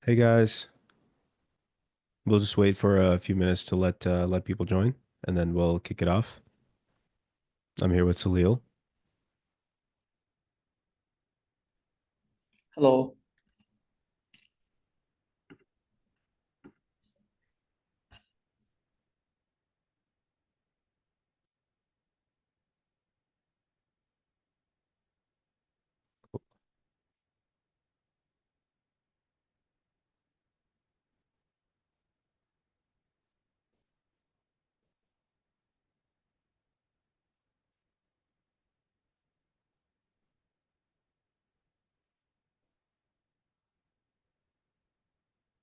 Hey guys, we'll just wait for a few minutes to let people join, and then we'll kick it off. I'm here with Salil. Hello.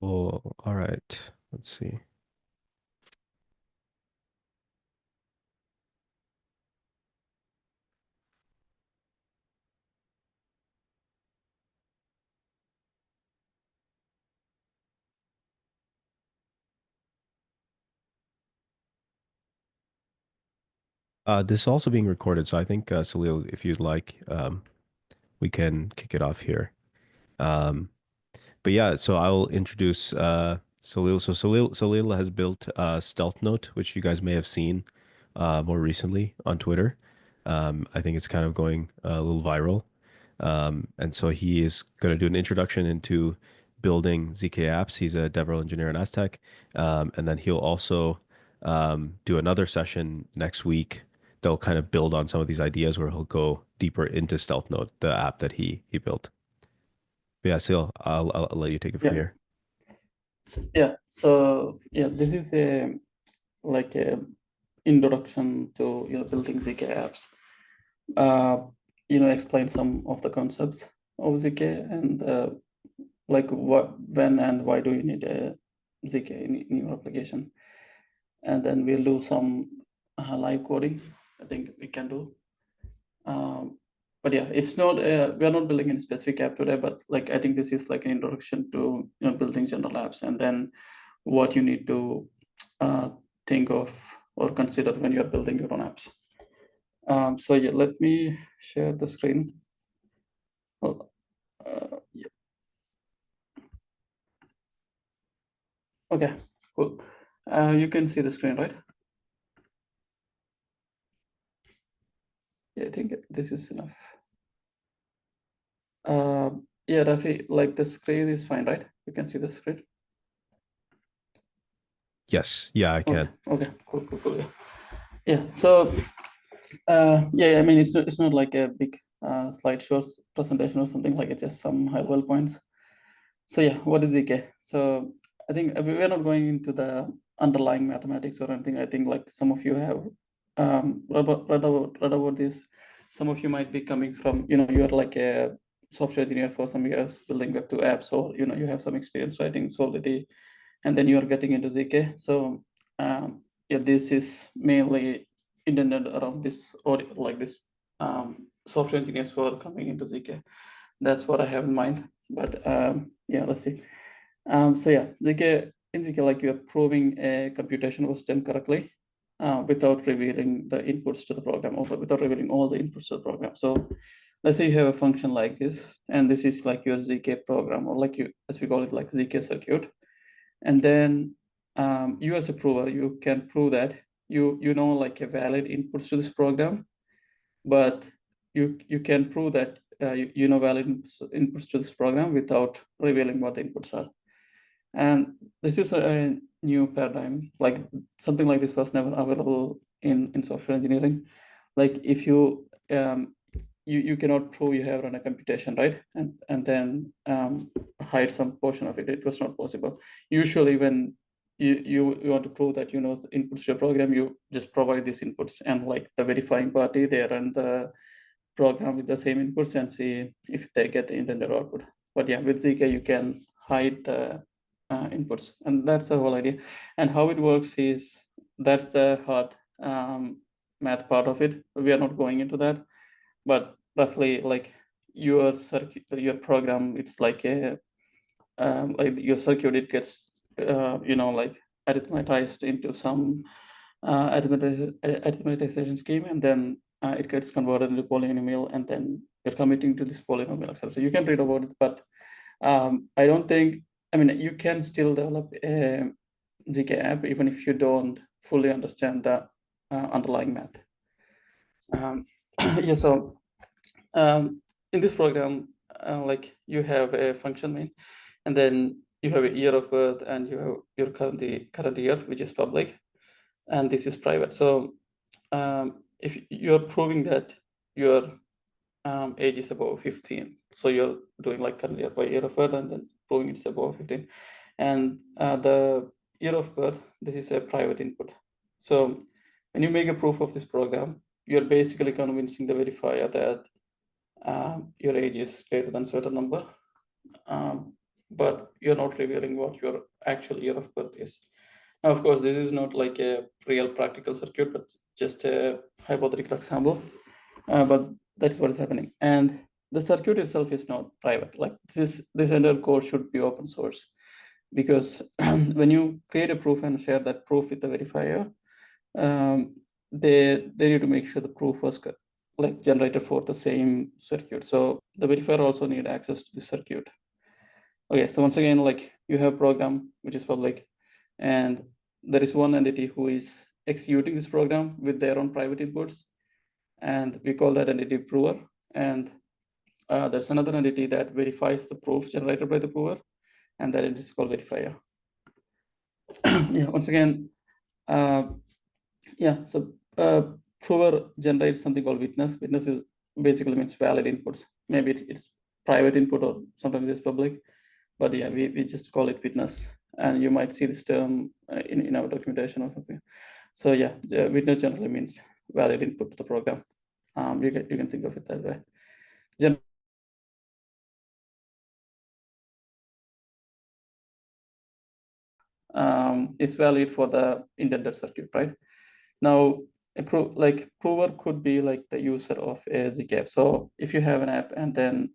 Oh, all right. Let's see. This is also being recorded, so I think Salil, if you'd like, we can kick it off here. Um, But yeah, so I'll introduce Salil. So Salil has built Stealth Note, which you guys may have seen more recently on Twitter. I think it's kind of going a little viral. And so he is going to do an introduction into building ZK apps. He's a DevRel engineer in Aztec. And then he'll also do another session next week. They'll kind of build on some of these ideas where he'll go deeper into Stealth Note, the app that he built. But yeah, Sil, I'll let you take it from Yeah. here. Yeah. So yeah, this is a introduction to building ZK apps. Uh, explain some of the concepts of ZK and like what, when, and why do you need a ZK in your application? And then we'll do some live coding. I think we can do. Um, but yeah, it's not we are not building any specific app today, but like I think this is like an introduction to building general apps, and then what you need to uh, think of or consider when you're building your own apps. So yeah, let me share the screen. Oh, yeah. Okay, cool. You can see the screen, right? Yeah, I think this is enough. Yeah, Rafi, like the screen is fine, right? You can see the screen. Yes, yeah, I Okay, can. okay, cool, cool, cool. Yeah, yeah. So yeah, I mean, it's not like a big slideshow presentation or something like it's just some high level points. So yeah, what is ZK? So I think we're not going into the underlying mathematics or anything. I think like some of you have read about this. Some of you might be coming from, you're like a software engineer for some years building Web2 apps, or you have some experience writing Solidity, and then you are getting into ZK. So yeah, this is mainly intended around this, or like this software engineers who are coming into ZK. That's what I have in mind. But yeah, let's see. So yeah, ZK, in ZK, like you're proving a computation was done correctly without revealing the inputs to the program, or without revealing all the inputs to the program. So let's say you have a function like this, and this is like your ZK program, or like you, as we call it, like ZK circuit. And then you as a prover, you can prove that you know like a valid inputs to this program, but you can prove that you know valid inputs to this program without revealing what the inputs are. And this is a new paradigm. Like something like this was never available in software engineering. Like if you cannot prove you have run a computation, right? And then hide some portion of it. It was not possible. Usually when you want to prove that you know the inputs to your program, you just provide these inputs, and like the verifying party, they run the program with the same inputs and see if they get the intended output. But yeah, with ZK you can hide the inputs, and that's the whole idea. And how it works is, that's the hard math part of it. We are not going into that, but roughly like your circuit, your program, it's like your circuit, it gets like arithmetized into some arithmetization scheme, and then it gets converted into polynomial, and then you're committing to this polynomial, etc. You can read about it, but I don't think I mean, you can still develop a ZK app even if you don't fully understand the underlying math. Yeah, so in this program, like you have a function main, and then you have a year of birth, and you have your current year, which is public, and this is private. So if you're proving that your age is above 15, so you're doing like current year by year of birth, and then proving it's above 15, and the year of birth, this is a private input. So when you make a proof of this program, you're basically convincing the verifier that your age is greater than certain number, but you're not revealing what your actual year of birth is. Now, of course, this is not like a real practical circuit, but just a hypothetical example. But that's what is happening. And the circuit itself is not private. Like this entire code should be open source, because when you create a proof and share that proof with the verifier, they need to make sure the proof was like generated for the same circuit. So the verifier also need access to the circuit. Okay, so once again, like you have program which is public, and there is one entity who is executing this program with their own private inputs, and we call that entity prover. And there's another entity that verifies the proof generated by the prover, and that entity is called verifier. Yeah, once again, yeah, so prover generates something called witness. Witness is basically means valid inputs. Maybe it's private input, or sometimes it's public, but yeah, we just call it witness. And you might see this term in our documentation or something. So yeah, witness generally means valid input to the program. You can think of it that way. Is valid for the intended circuit, right? Now, prover could be like the user of a ZK app. So if you have an app, and then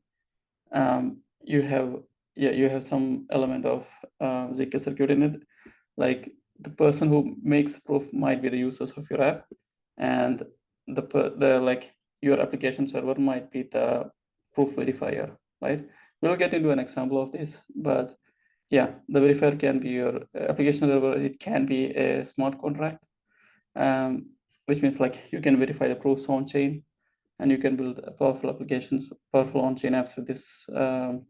you have some element of ZK circuit in it, like the person who makes proof might be the users of your app, and the like your application server might be the proof verifier, right? We'll get into an example of this, but yeah, the verifier can be your application server. It can be a smart contract, which means like you can verify the proofs on chain, and you can build powerful applications, powerful on-chain apps with this,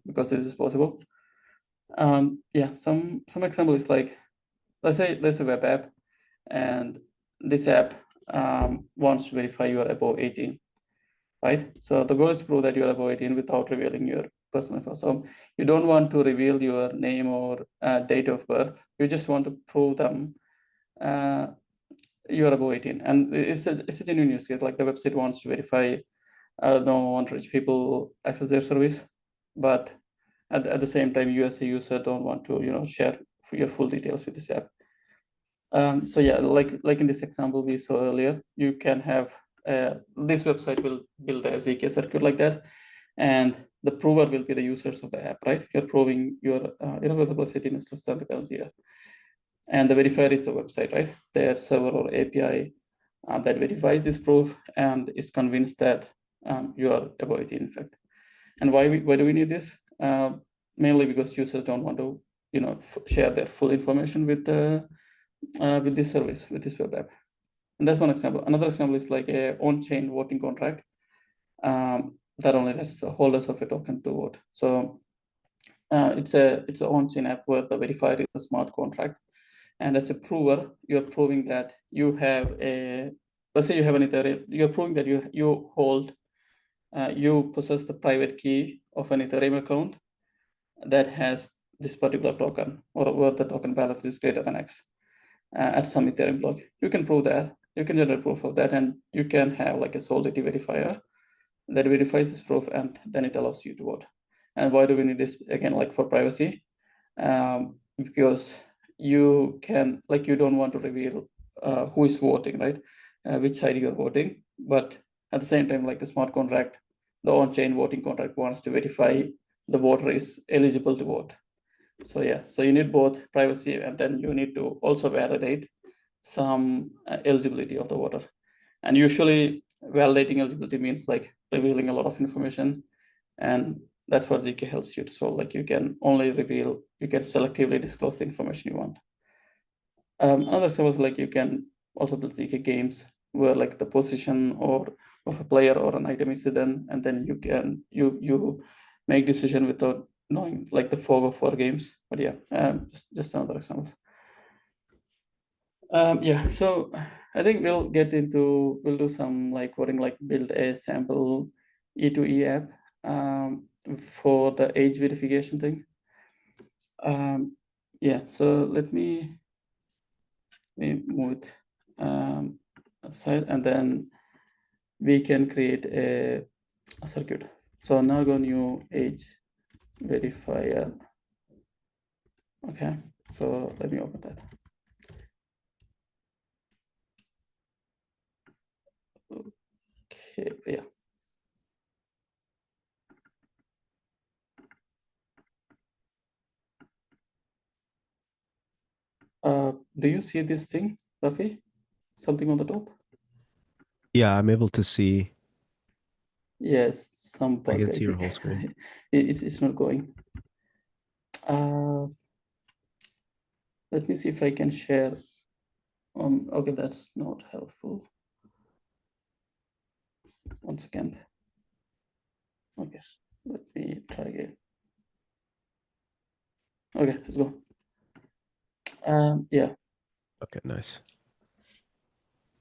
because this is possible. Yeah, some example is like, let's say there's a web app, and this app wants to verify you are above 18, right? So the goal is to prove that you are above 18 without revealing your personal info. So you don't want to reveal your name or date of birth. You just want to prove them you are above 18. And it's a genuine use case. Like the website wants to verify don't underage people access their service, but at the same time, you as a user don't want to share your full details with this app. So yeah, like in this example we saw earlier, you can have this website will build a ZK circuit like that, and the prover will be the users of the app, right? You're proving your irreversibility is less than the current year, and the verifier is the website, right? Their server or API that verifies this proof and is convinced that you are above 18, in fact. And why do we need this? Mainly because users don't want to share their full information with this service, with this web app. And that's one example. Another example is like a on-chain voting contract that only lets the holders of a token to vote. So it's an on-chain app where the verifier is a smart contract, and as a prover, you're proving that you have let's say you have an Ethereum. You're proving that you hold, you possess the private key of an Ethereum account that has this particular token, or where the token balance is greater than X at some Ethereum block. You can prove that. You can generate proof of that, and you can have like a solidity verifier that verifies this proof, and then it allows you to vote. And why do we need this? Again, like for privacy, because you don't want to reveal who is voting, right? Which side you're voting, but at the same time, like the smart contract, the on-chain voting contract wants to verify the voter is eligible to vote. So yeah, so you need both privacy, and then you need to also validate some eligibility of the voter. And usually validating eligibility means like revealing a lot of information, and that's what ZK helps you to solve. Like you can selectively disclose the information you want. Another example is like you can also build ZK games where like the position or of a player or an item is hidden, and then you make decision without knowing, like the fog of war games. But yeah, just another example. Yeah, so I think we'll do some like coding, like build a sample E2E app for the age verification thing. Yeah, so let me move it aside, and then we can create a circuit. So now go new age verifier. Okay, so let me open that. Okay, yeah. Do you see this thing, Rafi? Something on the top? Yeah, I'm able to see. Yes, some I bug, can I see your think. whole screen. It's not going. Let me see if I can share. Okay, that's not helpful. One second. Okay, let me try again. Okay, let's go. Yeah, Okay, nice.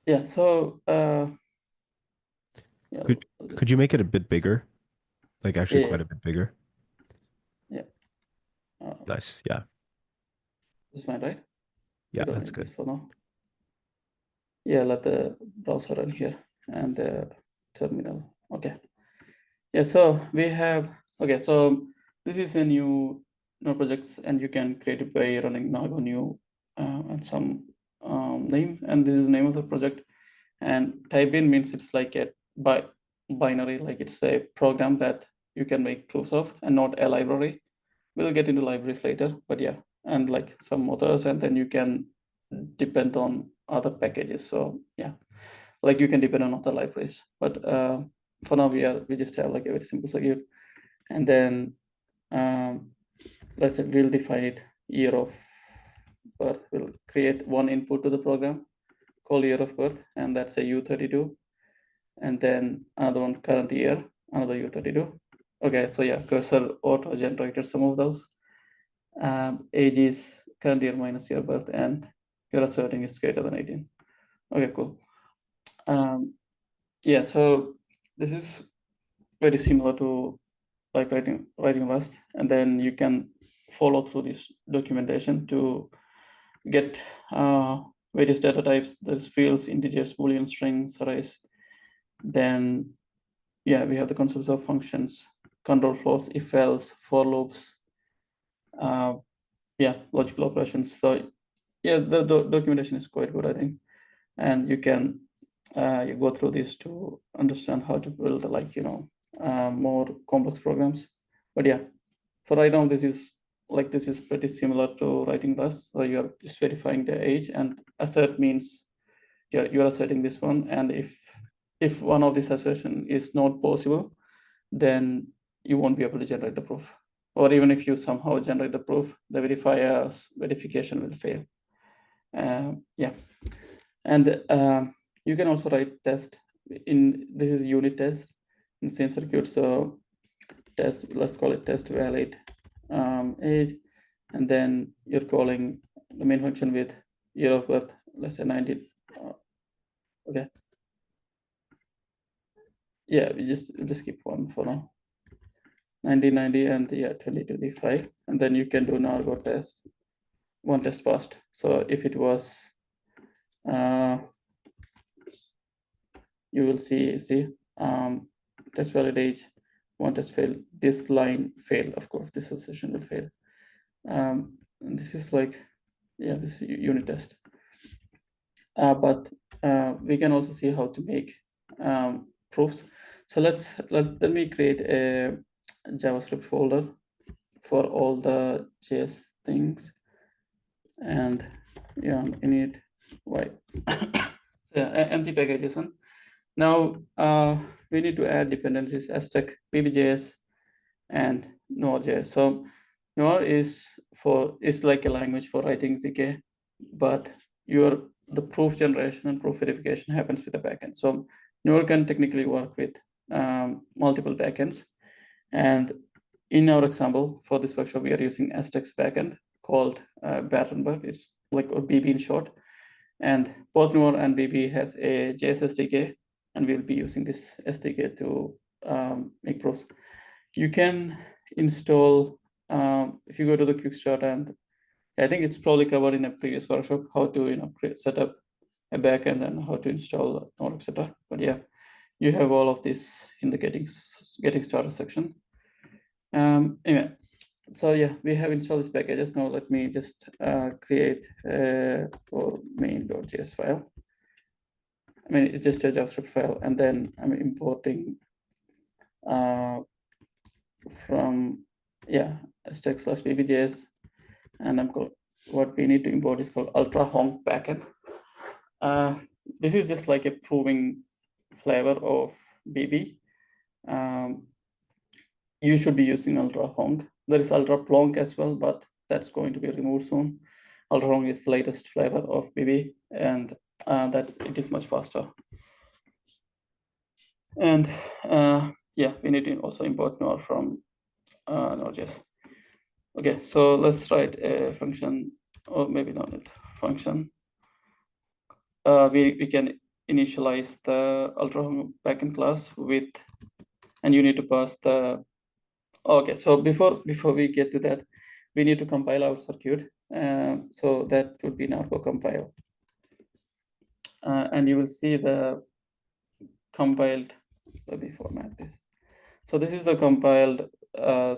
yeah. So yeah, Could I'll could you just make it a bit bigger? Like actually yeah, quite a bit bigger? yeah. Nice. Yeah. This is fine, right? We Yeah, don't that's need this good. for now. Yeah, let the browser run here and the terminal. Okay. Yeah, so we have, okay, so this is a new project, and you can create it by running nago new and some name, and this is the name of the project. And type in means it's like a binary, like it's a program that you can make proofs of and not a library. We'll get into libraries later, but yeah, and like some others, and then you can depend on other packages. So yeah, like you can depend on other libraries, but for now we just have like a very simple circuit, and then let's say we'll define it year of birth. We'll create one input to the program called year of birth, and that's a U32, and then another one current year, another U32. Okay, so yeah, cursor auto generated some of those. Age is current year minus year of birth, and you're asserting is greater than 18. Okay, cool. Yeah, so this is very similar to like writing Rust, and then you can follow through this documentation to get various data types. There's fields, integers, boolean, strings, arrays. Then yeah, we have the concepts of functions, control flows, if else, for loops, yeah, logical operations. So yeah, the documentation is quite good, I think, and you can you go through this to understand how to build like more complex programs. But yeah, for right now, this is pretty similar to writing Rust. So you're just verifying the age, and assert means you're asserting this one, and if one of these assertion is not possible, then you won't be able to generate the proof. Or even if you somehow generate the proof, the verifier's verification will fail. Yeah, and you can also write test in this is unit test in the same circuit. So test, let's call it test valid age, and then you're calling the main function with year of birth, let's say 90. Okay, yeah, we just keep one for now, 1990, and yeah, 2025, and then you can do now go test one test passed. So if it was you will see test valid age, one test fail, this line fail, of course this assertion will fail. And this is like, yeah, this is unit test. But we can also see how to make proofs. So let me create a JavaScript folder for all the JS things, and yeah, init why yeah, empty packages. Now we need to add dependencies as stack pbjs, and Node.js. So Noir is like a language for writing ZK, but the proof generation and proof verification happens with the backend. So Noir can technically work with multiple backends. And in our example for this workshop, we are using Aztec's backend called Battenberg. It's like, or BB in short. And both Noir and BB has a JS SDK, and we'll be using this SDK to make proofs. You can install, if you go to the quick start, and I think it's probably covered in a previous workshop, how to set up a backend and how to install Node, etc. But yeah, you have all of this in the getting started section. Anyway, so yeah, we have installed these packages. Now let me just create a main.js file. I mean, it's just a JavaScript file, and then I'm importing from stack/bbjs, and what we need to import is called ultra honk backend. This is just like a proving flavor of BB. You should be using ultra honk. There is ultra plonk as well, but that's going to be removed soon. Ultra honk is the latest flavor of BB, and it is much faster. And yeah, we need to also import Noir from Node.js. Okay, so let's write a function, or maybe not a function. We can initialize the ultra backend class with, and you need to pass the. Okay, so before we get to that, we need to compile our circuit. So that would be narco compile, and you will see the compiled. Let me format this. So this is the compiled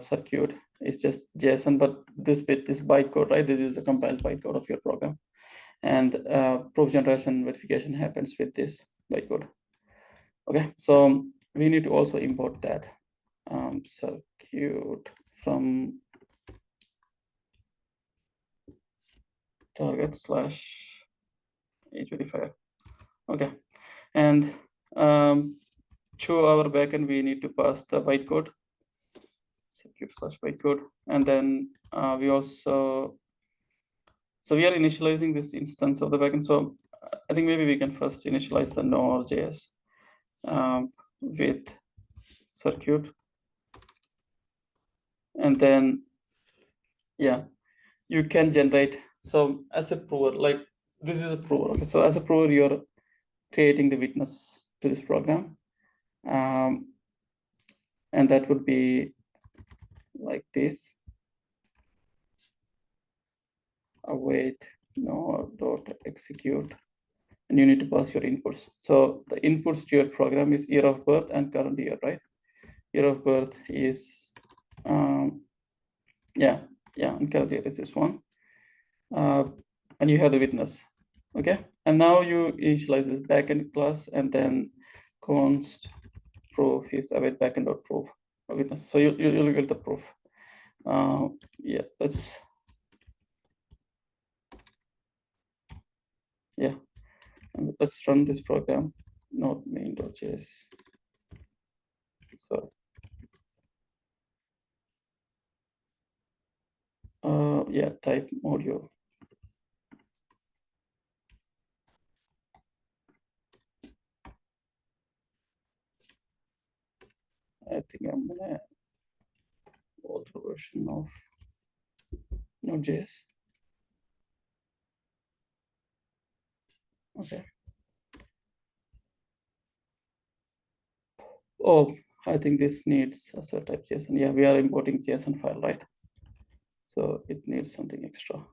circuit. It's just JSON, but this bit is bytecode, right? This is the compiled bytecode of your program, and proof generation verification happens with this bytecode. Okay, so we need to also import that circuit from target/h25. Okay, and to our backend, we need to pass the bytecode, circuit/bytecode, and then we also, so we are initializing this instance of the backend. So I think maybe we can first initialize the Node.js with circuit, and then yeah, you can generate. So as a prover, like this is a prover. Okay, so as a prover, you're creating the witness to this program, and that would be like this. Await no.execute, and you need to pass your inputs. So the inputs to your program is year of birth and current year, right? Year of birth is and current year is this one, and you have the witness. Okay, and now you initialize this backend class, and then const proof is await backend.proof witness. So you'll get the proof. Yeah, let's run this program, not main.js. So yeah, type module. I think I'm gonna older version of Node.js. Okay. Oh, I think this needs a set type JSON. Yeah, we are importing JSON file, right? So it needs something extra.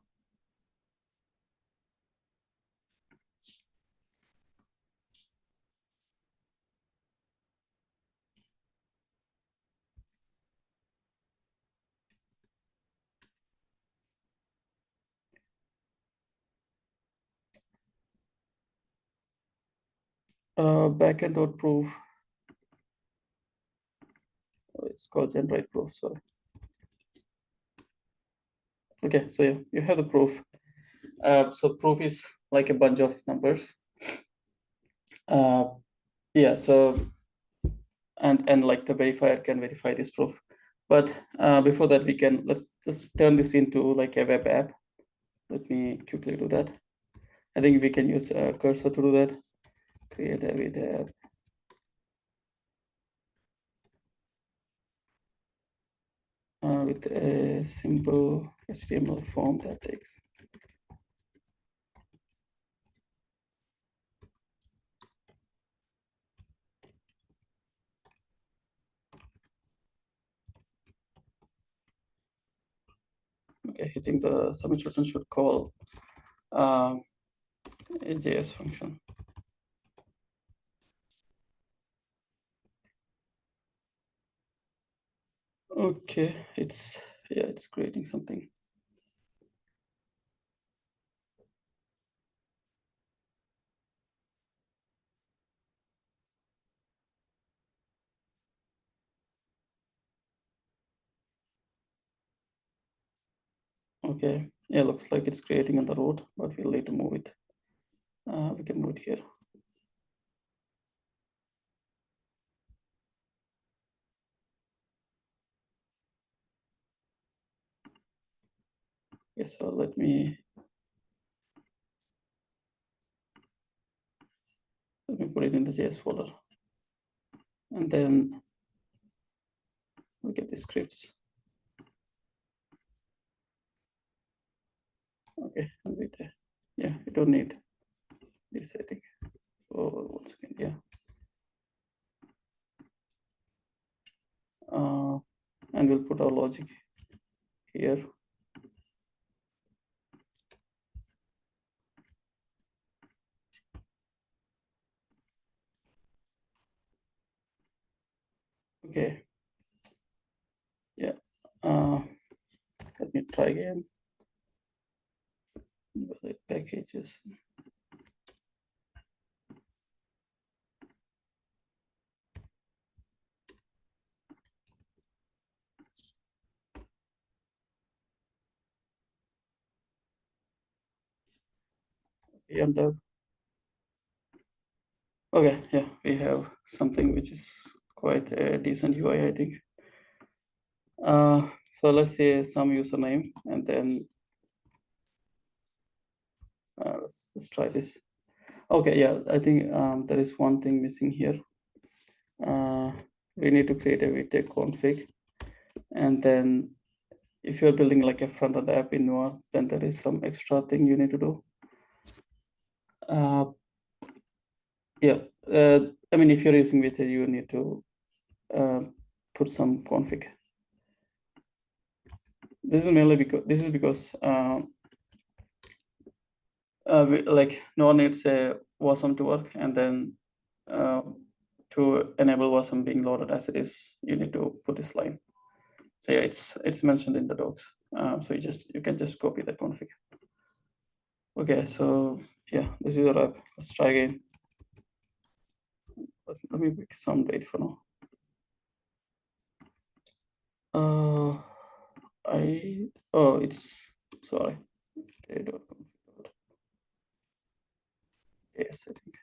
Backend.proof. It's called generate proof. So okay, so yeah, you have the proof. So proof is like a bunch of numbers. Yeah, so and like the verifier can verify this proof. But before that, let's turn this into like a web app. Let me quickly do that. I think we can use a cursor to do that. Create a web app. With a simple HTML form that takes. Okay, I think the submit button should call a JS function. Okay, it's creating something. Okay, yeah, looks like it's creating on the road, but we'll need to move it. We can move it here. Yes, so let me put it in the JS folder, and then we'll get the scripts. Okay, and with there. Yeah, we don't need this, I think. Oh, once again, yeah. And we'll put our logic here. Okay. Yeah. Let me try again. Packages. And okay, yeah, we have something which is quite a decent UI, I think. So let's say some username, and then let's try this. Okay, yeah, I think there is one thing missing here. We need to create a VTech config, and then if you're building like a front-end app in Noir, then there is some extra thing you need to do. Yeah, I mean, if you're using VTech, you need to put some config. This is because like Noir needs a wasm to work, and then to enable wasm being loaded as it is, you need to put this line. So yeah, it's mentioned in the docs. So you can just copy that config. Okay, so yeah, this is a wrap. Let's try again. Let me pick some date for now. It's sorry. Yes, I think.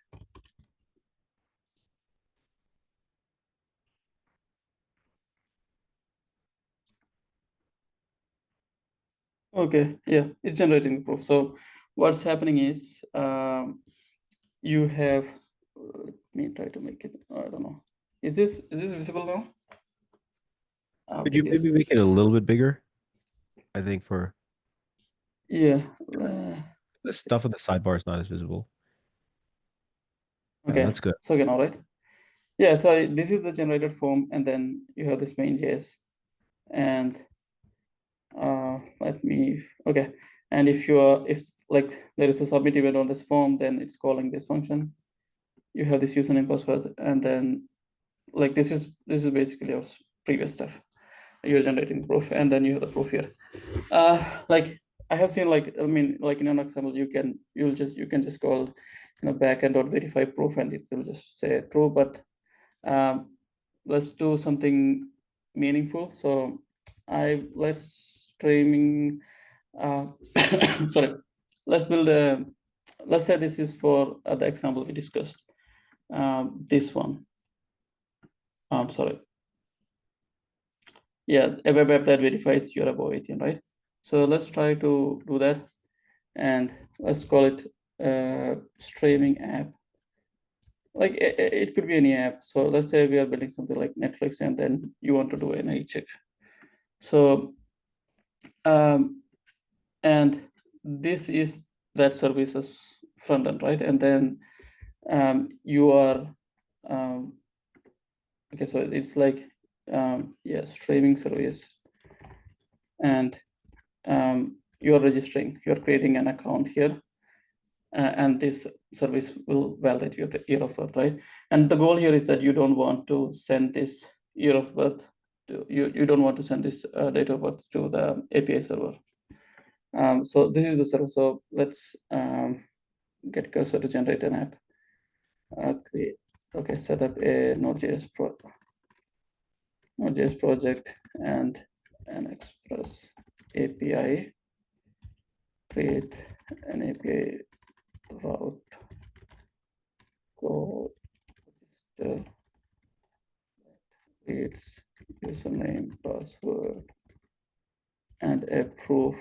Okay, yeah, it's generating the proof. So what's happening is you have. Let me try to make it. I don't know. Is this visible now? Could With you maybe make this, it a little bit bigger? I think for yeah. the stuff on the sidebar is not as visible. Yeah, Okay, that's good. so again, all right. Yeah, so this is the generated form, and then you have this main JS, and let me, okay. And if like there is a submit event on this form, then it's calling this function. You have this username password, and then like this is basically your previous stuff. You're generating proof, and then you have the proof here. Like I have seen, like I mean, like in an example, you can just call backend.verify proof, and it will just say true. But let's do something meaningful. So let's streaming. Sorry, let's build a. Let's say this is for the example we discussed. This one. Sorry. yeah, a web app that verifies you're above 18, right? So let's try to do that, and let's call it streaming app. Like it could be any app. So let's say we are building something like Netflix, and then you want to do an age check. So and this is that services front end, right? And then you are okay, so it's like yeah, streaming service, and you're registering, you're creating an account here, and this service will validate your year of birth, right? And the goal here is that you don't want to send this year of birth to you don't want to send this date of birth to the API server. So this is the server. So let's get cursor to generate an app. Create, okay, set up a Node.js project and an Express API. Create an API route code register, its username, password, and a proof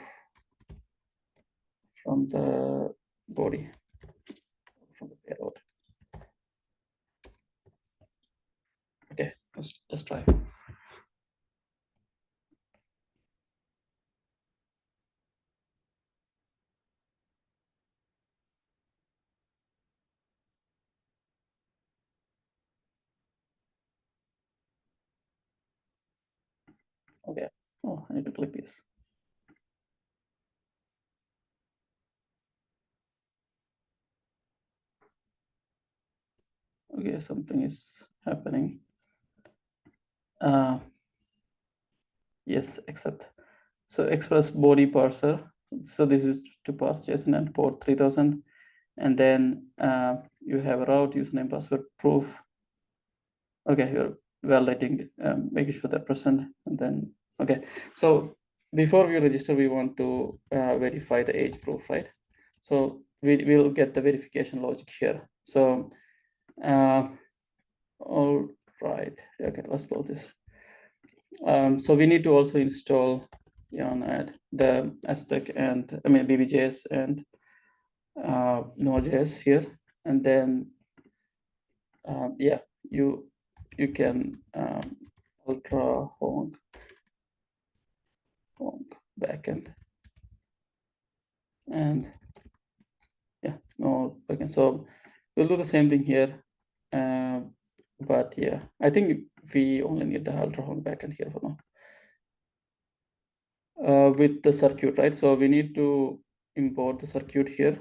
from the body, from the payload. Okay, let's try. Okay. Oh, I need to click this. Okay, something is happening. Yes, accept. So express body parser. So this is to parse JSON and port 3000. And then you have a route, username, password, proof. Okay, you're validating, making sure they're present. And then, okay. So before we register, we want to verify the age proof, right? So we will get the verification logic here. So, all right. Okay, let's build this. So we need to also install add the Aztec and BBJS and Node.js here, and then yeah, you can ultra honk backend, and yeah, no backend. So we'll do the same thing here, but yeah, I think we only need the ultra honk backend here for now. With the circuit, right? So we need to import the circuit here,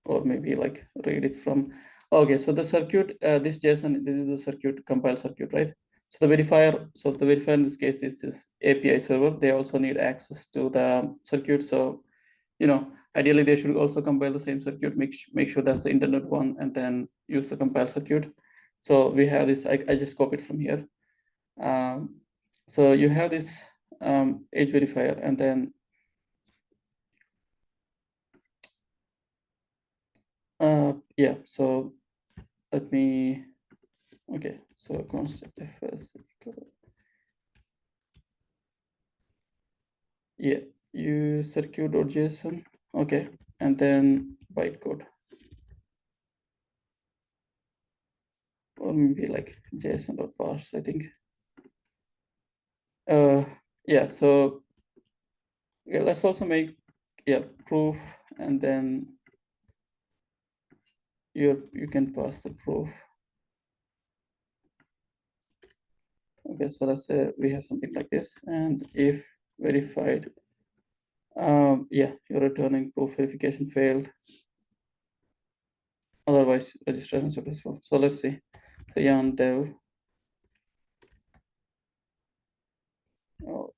or maybe like read it from. Okay, so the circuit, this JSON, this is the circuit, compile circuit, right? So the verifier in this case is this API server. They also need access to the circuit. So, ideally they should also compile the same circuit, make sure that's the internet one, and then use the compile circuit. So we have this, I just copied from here. So you have this age verifier, and then yeah, so let me, okay, so const fs yeah, use circuit.json, okay, and then bytecode, or maybe like json.parse, I think. Yeah, so yeah, let's also make proof, and then you can pass the proof. Okay, so let's say we have something like this, and if verified, yeah, you're returning proof verification failed, otherwise registration successful. So let's see. So yarn dev, oh,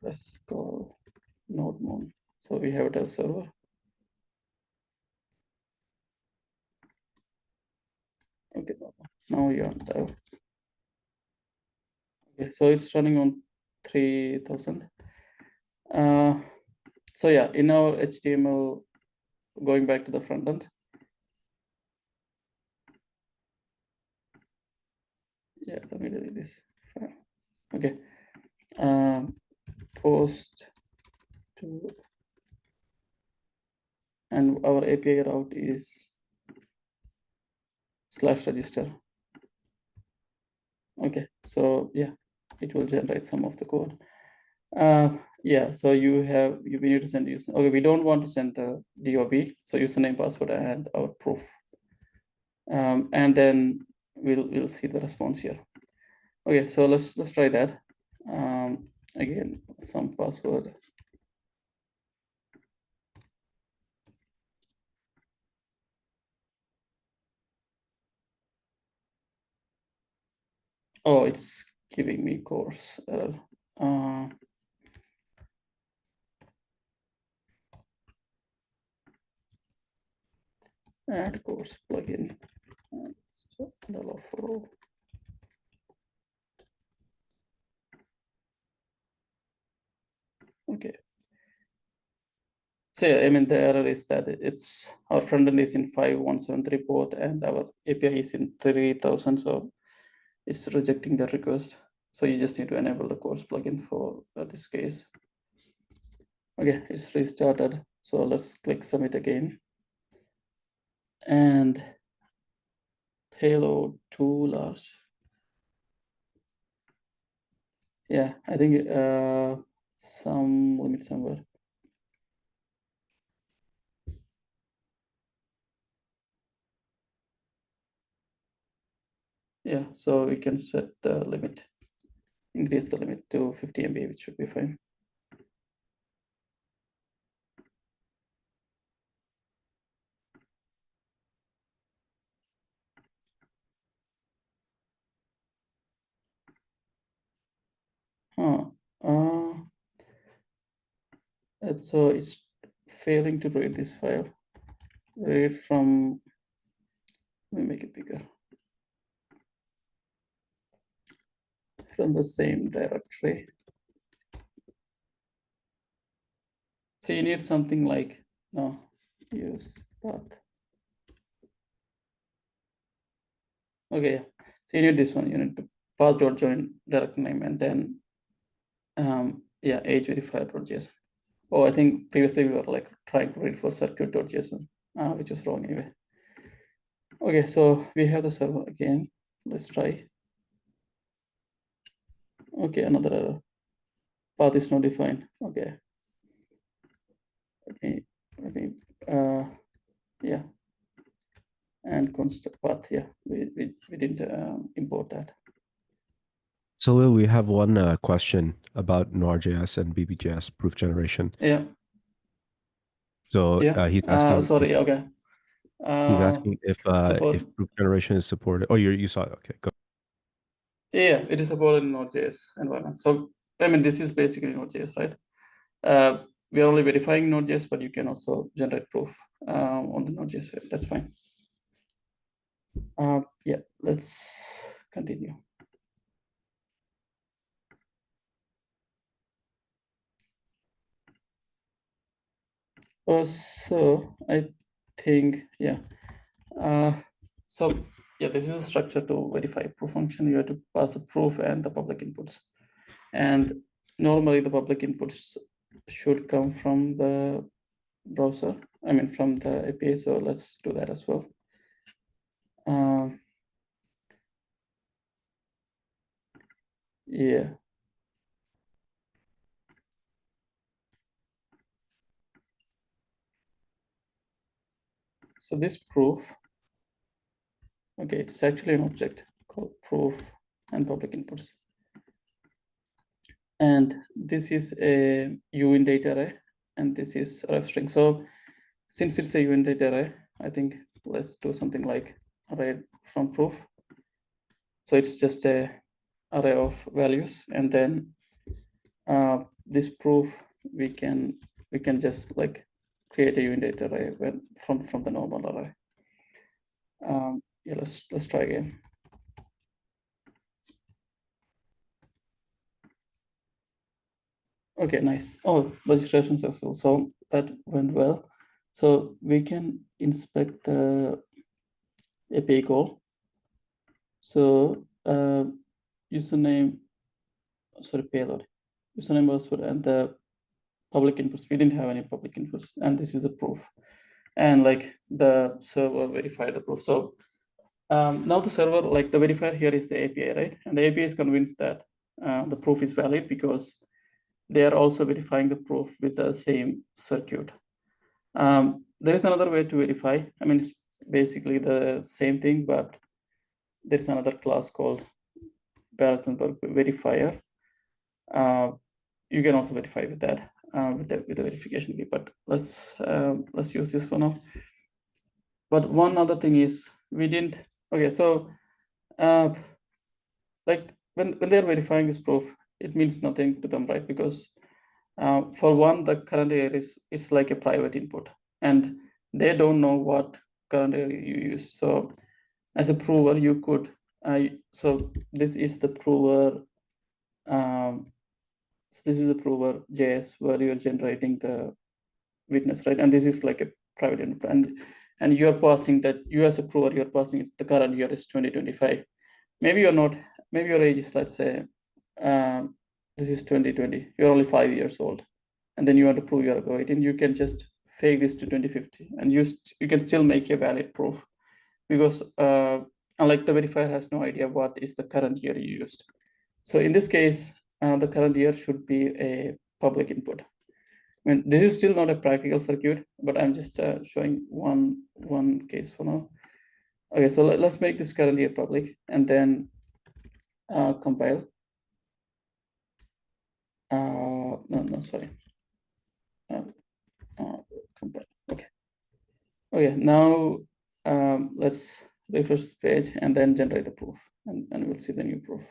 let's call node moon. So we have a dev server. Okay, now yarn dev. Okay, so it's running on 3000. So yeah, in our HTML, going back to the front end, copy this file. Okay, post to, and our API route is /register. Okay, so yeah, it will generate some of the code. Yeah, so we need to send user. Okay, we don't want to send the DOB, so username, password, and our proof. And then we'll see the response here. Okay, so let's try that. Again, some password. Oh, it's giving me course error. Add course plugin. Okay. So yeah, I mean the error is that it's our front end is in 5173 port and our API is in 3000, so it's rejecting the request. So you just need to enable the course plugin for this case. Okay, it's restarted. So let's click submit again. And payload too large. Yeah, I think some limit somewhere. Yeah, so we can set the limit, increase the limit to 50 MB, which should be fine. Huh. So it's failing to read this file. Read from, let me make it bigger. From the same directory. So you need something like, no, use path. Okay, yeah. So you need this one. You need to path.join direct name and then, yeah, age verifier.json. Oh, I think previously we were like trying to read for circuit.json, which is wrong anyway. Okay, so we have the server again. Let's try. Okay, another error. Path is not defined. Okay. Let me yeah. And constant path. Yeah, we didn't import that. So we have one question about Noir.js and BBJS proof generation. Yeah. So Yeah. he's asking Sorry. Okay. if Support. proof generation is supported. Oh, you saw it. Okay, go. Yeah, it is supported in Node.js environment. So I mean, this is basically Node.js, right? We are only verifying Node.js, but you can also generate proof on the Node.js. That's fine. Yeah, let's continue. So I think, yeah. So yeah, this is a structure to verify proof function. You have to pass a proof and the public inputs. And normally the public inputs should come from the browser, I mean from the API. So let's do that as well. Yeah. So this proof, okay, it's actually an object called proof and public inputs. And this is a uint data array, and this is ref string. So since it's a uint data array, I think let's do something like array from proof. So it's just a array of values, and then this proof we can just like create a uint data array from the normal array. Yeah, let's try again. Okay, nice. Oh, registration successful. So that went well. So we can inspect the API call. So username, sorry, payload, username, password, and the public inputs. We didn't have any public inputs, and this is the proof. And like the server verified the proof. So now the server, like the verifier here is the API, right? And the API is convinced that the proof is valid because they are also verifying the proof with the same circuit. There is another way to verify. I mean, it's basically the same thing, but there's another class called Barathenberg verifier. You can also verify with that with the verification key. But let's use this for now. But one other thing is we didn't. Okay, so like when they're verifying this proof, it means nothing to them, right? Because for one, the current area is like a private input, and they don't know what current area you use. So as a prover, you could. So this is the prover. So this is a prover JS where you're generating the witness, right? And this is like a private input, and you're passing that. You as a prover, you're passing it's the current year is 2025. Maybe you're not. Maybe your age is, let's say, this is 2020. You're only 5 years old, and then you want to prove you're a 18. You can just fake this to 2050, and you can still make a valid proof because unlike the verifier has no idea what is the current year you used. So in this case, the current year should be a public input. I mean, this is still not a practical circuit, but I'm just showing one case for now. Okay, so let's make this current year public and then compile. No, sorry. Compile. Okay. Okay, now let's refresh the page and then generate the proof, and we'll see the new proof.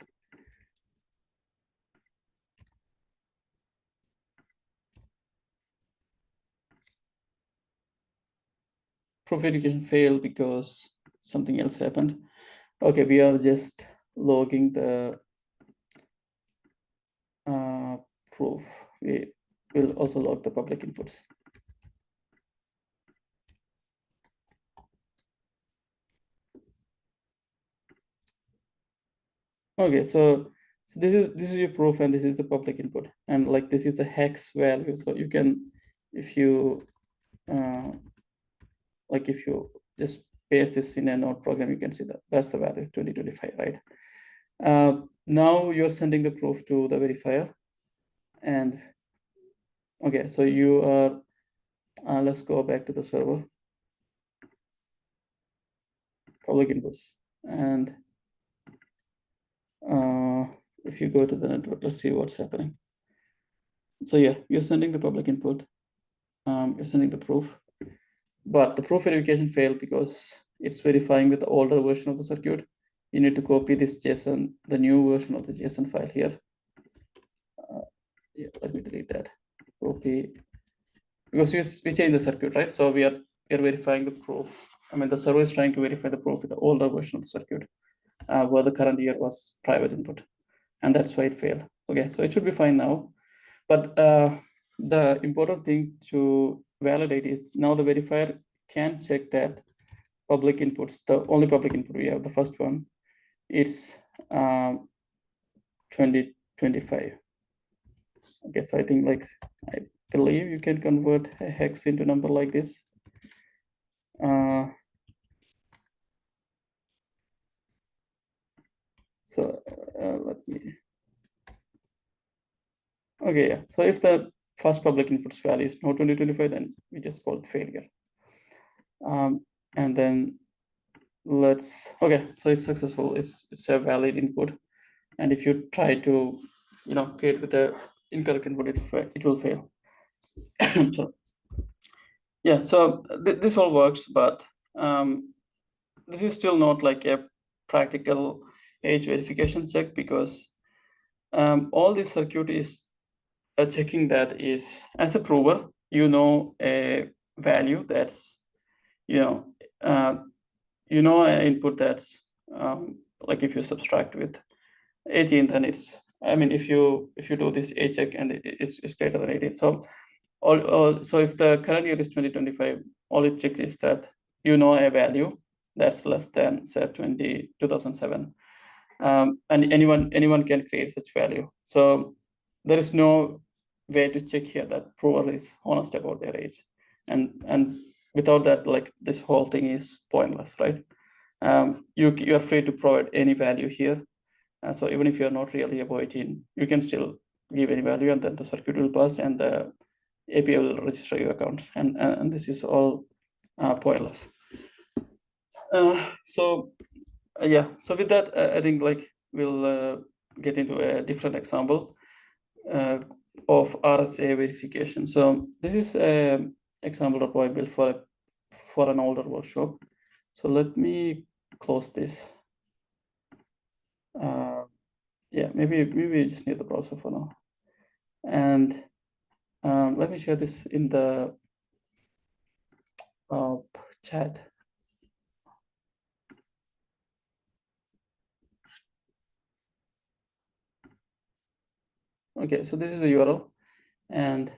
Proof verification failed because something else happened. Okay, we are just logging the proof. We will also log the public inputs. Okay, so this is your proof, and this is the public input, and like this is the hex value. So you can, if you like if you just paste this in a node program, you can see that that's the value 2025, right? Now you're sending the proof to the verifier, and okay, so you are let's go back to the server, public inputs, and if you go to the network, let's see what's happening. So yeah, you're sending the public input, you're sending the proof, but the proof verification failed because it's verifying with the older version of the circuit. You need to copy this JSON, the new version of the JSON file here. Yeah, let me delete that. Copy, because we changed the circuit, right? So we are verifying the proof. I mean, the server is trying to verify the proof with the older version of the circuit, where the current year was private input, and that's why it failed. Okay, so it should be fine now. But the important thing to validate is now the verifier can check that public inputs, the only public input we have, the first one, it's 2025. Okay, so I think like, I believe you can convert a hex into number like this. So let me, okay, yeah. So if the first public inputs value is not 2025, then we just call it failure. And then let's, okay, so it's successful. It's a valid input. And if you try to, create with the incorrect input, it will fail. So, yeah, so this all works, but this is still not like a practical age verification check, because all this circuit is checking that is, as a prover, a value that's, an input that's like if you subtract with 18, then it's, I mean, if you do this age check and it's greater than 18. So so if the current year is 2025, all it checks is that a value that's less than say 2007. and anyone can create such value. So there is no way to check here that prover is honest about their age, and without that, like, this whole thing is pointless, right? You are free to provide any value here. So even if you're not really above 18, you can still give any value, and then the circuit will pass and the API will register your account, and this is all pointless. So yeah, so with that, I think, like, we'll get into a different example of RSA verification. So this is an example that I built for an older workshop. So let me close this. Yeah, maybe we just need the browser for now. And let me share this in the chat. Okay, so this is the URL, and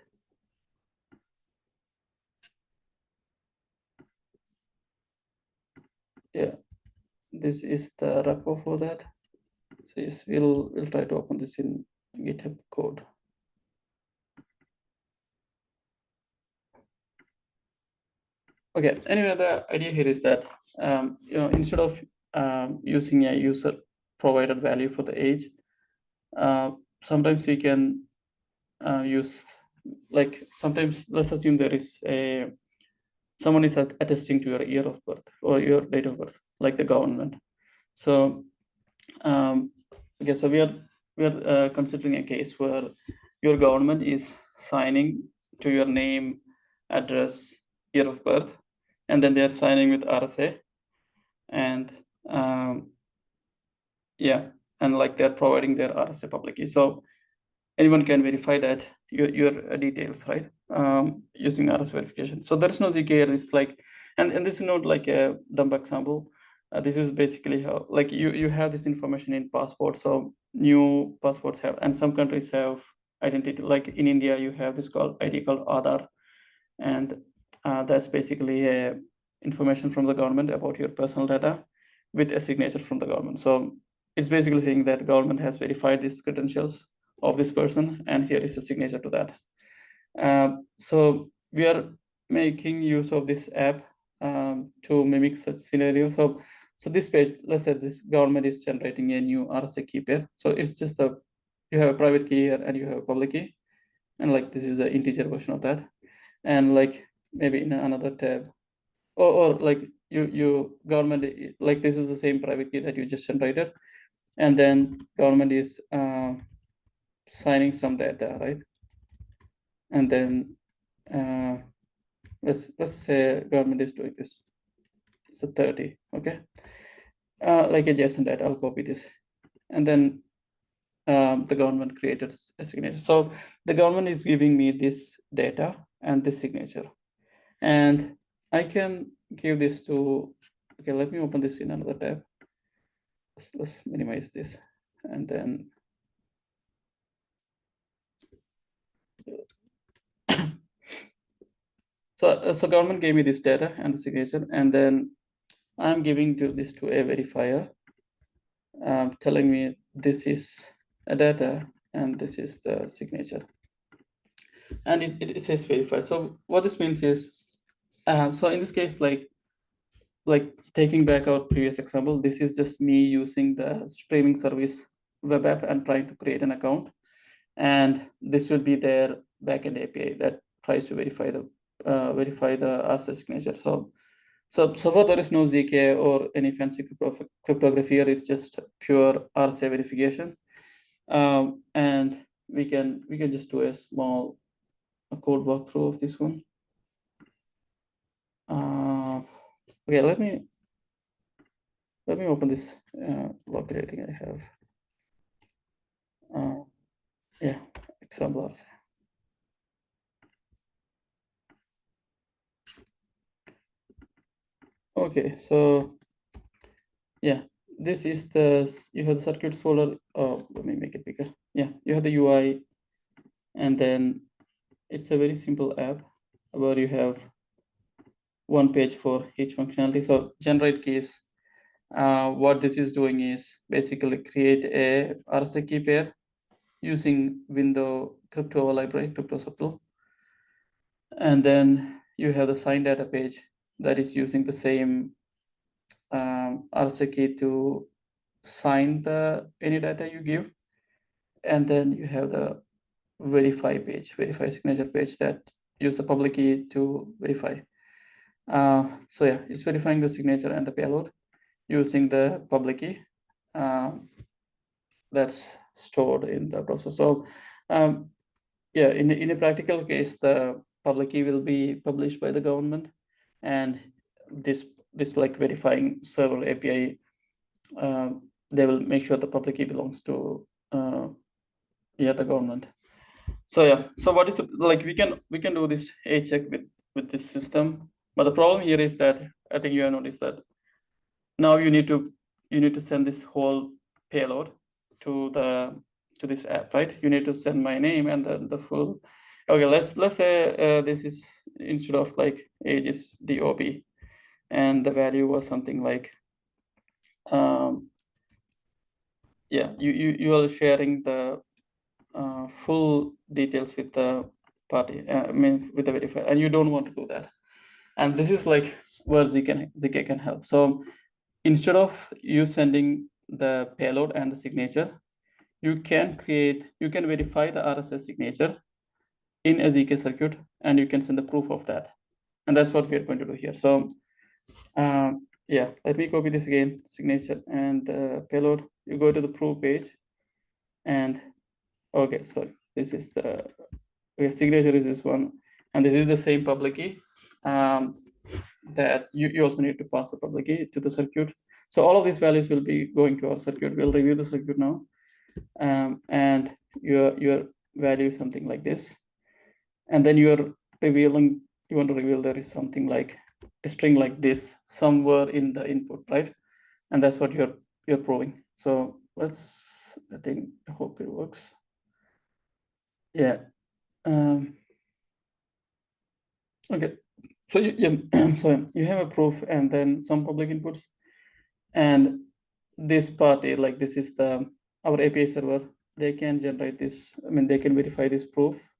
yeah, this is the repo for that. So yes, we'll try to open this in GitHub code. Okay, anyway, the idea here is that instead of using a user provided value for the age, sometimes we can use, like, sometimes let's assume there is someone is attesting to your year of birth or your date of birth, like the government. So okay, so we are considering a case where your government is signing to your name, address, year of birth, and then they are signing with RSA, and yeah, and like they're providing their RSA public key. So anyone can verify that your details, right? Using RSA verification. So there's no ZK. It's like, and this is not like a dumb example. This is basically how, like, you have this information in passport. So new passports have, and some countries have identity. Like in India, you have this called ID called Aadhaar, and that's basically information from the government about your personal data with a signature from the government. So it's basically saying that government has verified these credentials of this person, and here is a signature to that. So we are making use of this app to mimic such scenario. So this page, let's say this government is generating a new RSA key pair. So it's just you have a private key here and you have a public key, and like this is the integer version of that. And like maybe in another tab, or like you government, like this is the same private key that you just generated, and then government is signing some data, right? And then let's say government is doing this, so 30, okay? Like a JSON data, I'll copy this, and then the government created a signature. So the government is giving me this data and this signature, and I can give this to, okay, let me open this in another tab. Let's minimize this, and then so government gave me this data and the signature, and then I'm giving this to a verifier, telling me this is a data and this is the signature, and it says verify. So what this means is, so in this case, like taking back our previous example, this is just me using the streaming service web app and trying to create an account, and this will be their backend API that tries to verify the RSA signature. So far there is no ZK or any fancy cryptography here. It's just pure RSA verification, and we can just do a small code walkthrough of this one. Okay, let me open this log that I think I have. Yeah, example RSA. Okay, so yeah, this is you have the circuits folder. Oh, let me make it bigger. Yeah, you have the UI, and then it's a very simple app where you have one page for each functionality. So generate keys, What this is doing is basically create a RSA key pair using window crypto library, crypto subtle. And then you have the signed data page that is using the same RSA key to sign the any data you give. And then you have the verify page, verify signature page that use the public key to verify. So yeah, it's verifying the signature and the payload using the public key that's stored in the browser. So yeah, in a practical case, the public key will be published by the government, and this like verifying server API, they will make sure the public key belongs to yeah, the government. So yeah, so what is like we can do this A check with this system, but the problem here is that I think you have noticed that now you need to send this whole payload to this app, right? You need to send my name and then the full. Okay, let's say this is instead of like age is DOB, and the value was something like yeah, you are sharing the full details with the party. I mean with the verifier, and you don't want to do that. And this is like where ZK can help. So instead of you sending the payload and the signature, you can verify the RSS signature in a ZK circuit, and you can send the proof of that. And that's what we are going to do here. So yeah, let me copy this again, signature and payload. You go to the proof page, and okay, sorry, this is the signature is this one, and this is the same public key that you also need to pass the public key to the circuit. So all of these values will be going to our circuit. We'll review the circuit now, and your value is something like this, and then you want to reveal there is something like a string like this somewhere in the input, right? And that's what you're proving. So I hope it works. Yeah. Okay. So so you have a proof and then some public inputs, and this party, like this is our API server. They can generate this. I mean, they can verify this proof.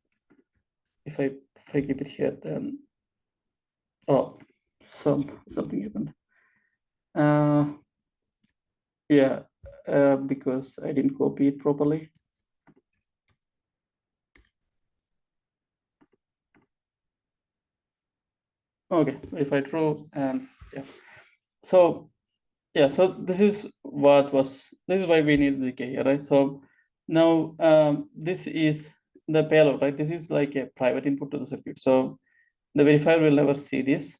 If I keep it here, then oh, something happened. Yeah, because I didn't copy it properly. Okay, verify true, and yeah. So yeah, so this is why we need ZK here, right? So now this is the payload, right? This is like a private input to the circuit. So the verifier will never see this,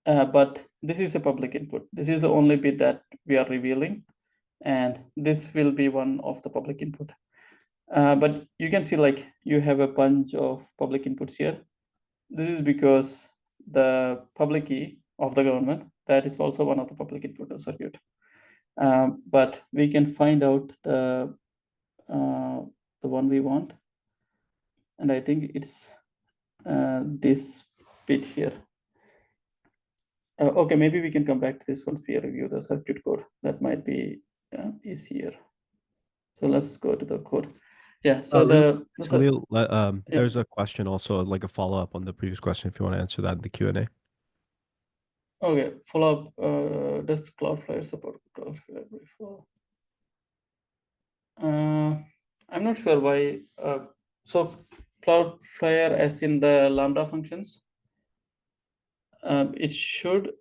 but this is a public input. This is the only bit that we are revealing, and this will be one of the public input. But you can see like you have a bunch of public inputs here. This is because the public key of the government, that is also one of the public input to the circuit. But we can find out the one we want, and I think it's this bit here. Okay, maybe we can come back to this once we review the circuit code. That might be easier. So let's go to the code. Yeah. So Salil, yeah. there's a question also, like a follow-up on the previous question, if you want to answer that in the Q&A. Okay, follow up. Does Cloudflare support Cloudflare before? I'm not sure why. So Cloudflare, as in the Lambda functions, it should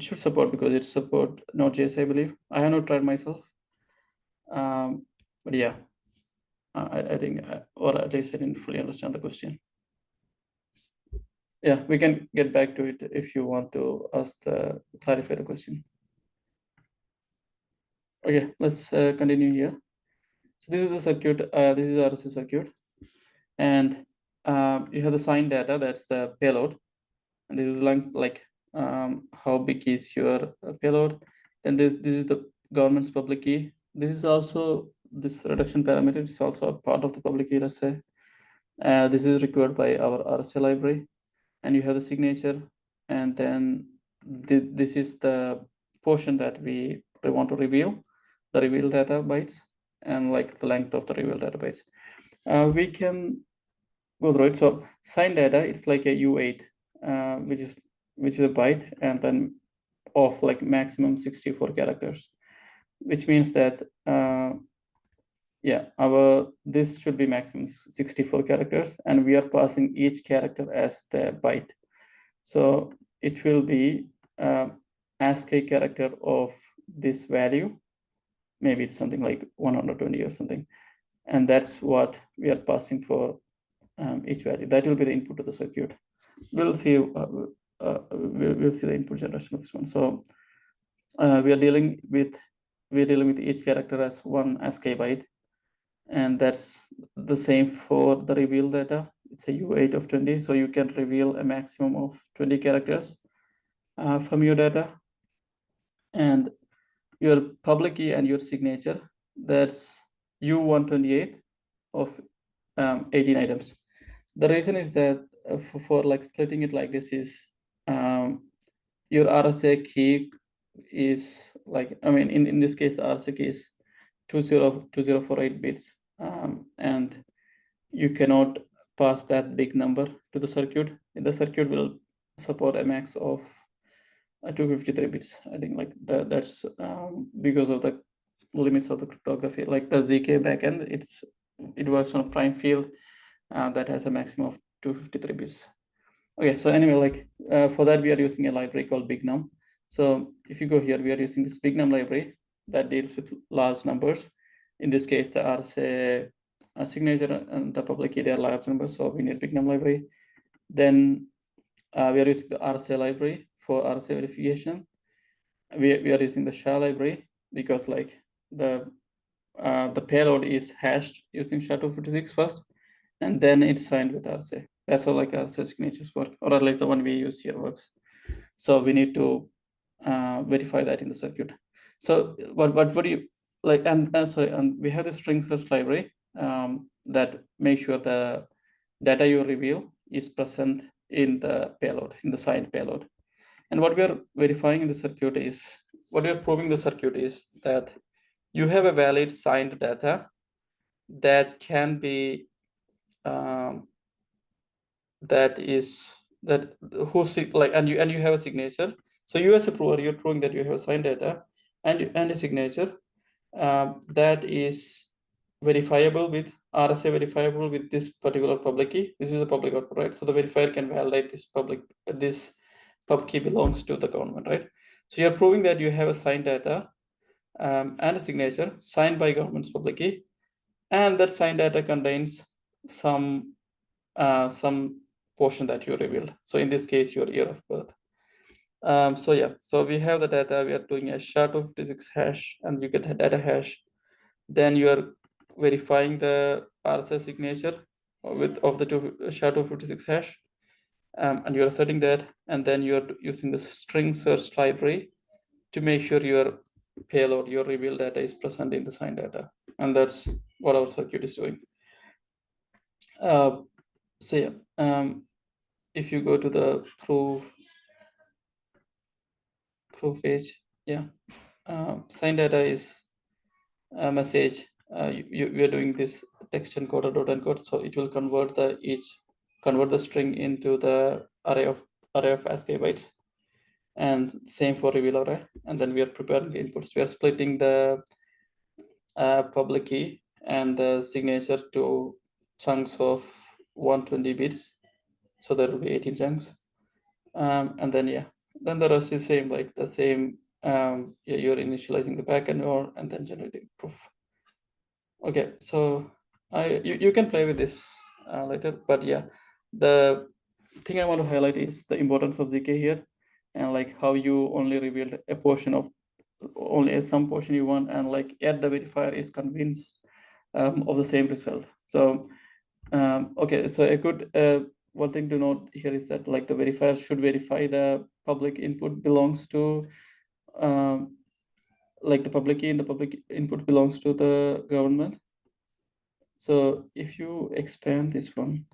support because it support Node.js, I believe. I have not tried myself, but yeah, I think, or at least I didn't fully understand the question. Yeah, we can get back to it if you want to clarify the question. Okay, let's continue here. So this is the circuit. This is RSA circuit, and you have the signed data. That's the payload, and this is like how big is your payload. Then this is the government's public key. This is also this reduction parameter is also a part of the public key. Let's say this is required by our RSA library, and you have the signature, and then this is the portion that we want to reveal, the reveal data bytes, and like the length of the reveal data bytes. We can go through it. So signed data, it's like a U8, which is a byte, and then of like maximum 64 characters, which means that yeah, this should be maximum 64 characters, and we are passing each character as the byte. So it will be ASCII character of this value. Maybe it's something like 120 or something, and that's what we are passing for each value. That will be the input to the circuit. We'll see. We'll see the input generation of this one. So we're dealing with each character as one ASCII byte, and that's the same for the reveal data. It's a U8 of 20, so you can reveal a maximum of 20 characters from your data. And your public key and your signature, that's U128 of 18 items. The reason is that for like splitting it like this is your RSA key is like, I mean, in this case, the RSA key is 2048 bits, and you cannot pass that big number to the circuit. The circuit will support a max of 253 bits. I think like that's because of the limits of the cryptography. Like the ZK backend, it works on a prime field that has a maximum of 253 bits. Okay, so anyway, like for that we are using a library called BigNum. So if you go here, we are using this BigNum library that deals with large numbers. In this case, the RSA signature and the public key, they are large numbers, so we need BigNum library. Then we are using the RSA library for RSA verification. We are using the SHA library because like the payload is hashed using SHA-256 first, and then it's signed with RSA. That's how like RSA signatures work, or at least the one we use here works. So we need to verify that in the circuit. So what do you like? And sorry, and we have the string search library that makes sure the data you reveal is present in the payload, in the signed payload. And what we are verifying in the circuit is, what we are proving the circuit is that you have a valid signed data that can be that you have a signature. So you as a prover, you're proving that you have signed data and a signature that is verifiable with RSA verifiable with this particular public key. This is a public output, right? So the verifier can validate this pub key belongs to the government, right? So you're proving that you have a signed data and a signature signed by government's public key, and that signed data contains some portion that you revealed. So in this case, your year of birth. So yeah, so we have the data. We are doing a SHA-256 hash, and you get the data hash. Then you are verifying the RSA signature of the SHA-256 hash, and you are setting that, and then you are using the string search library to make sure your payload, your reveal data is present in the signed data, and that's what our circuit is doing. So yeah, if you go to the proof page, yeah, signed data is a message. We are doing this text encoder dot encode, so it will convert the string into the array of ASCII bytes, and same for reveal array. And then we are preparing the inputs. We are splitting the public key and the signature to chunks of 120 bits, so there will be 18 chunks, and then yeah, then the rest is same, like the same. Yeah, you're initializing the backend and then generating proof. Okay, so you can play with this later, but yeah, the thing I want to highlight is the importance of ZK here, and like how you only revealed a portion of some portion you want, and like yet the verifier is convinced of the same result. So okay, so a good one thing to note here is that like the verifier should verify the public input belongs to like the public key and the public input belongs to the government. So if you expand this one,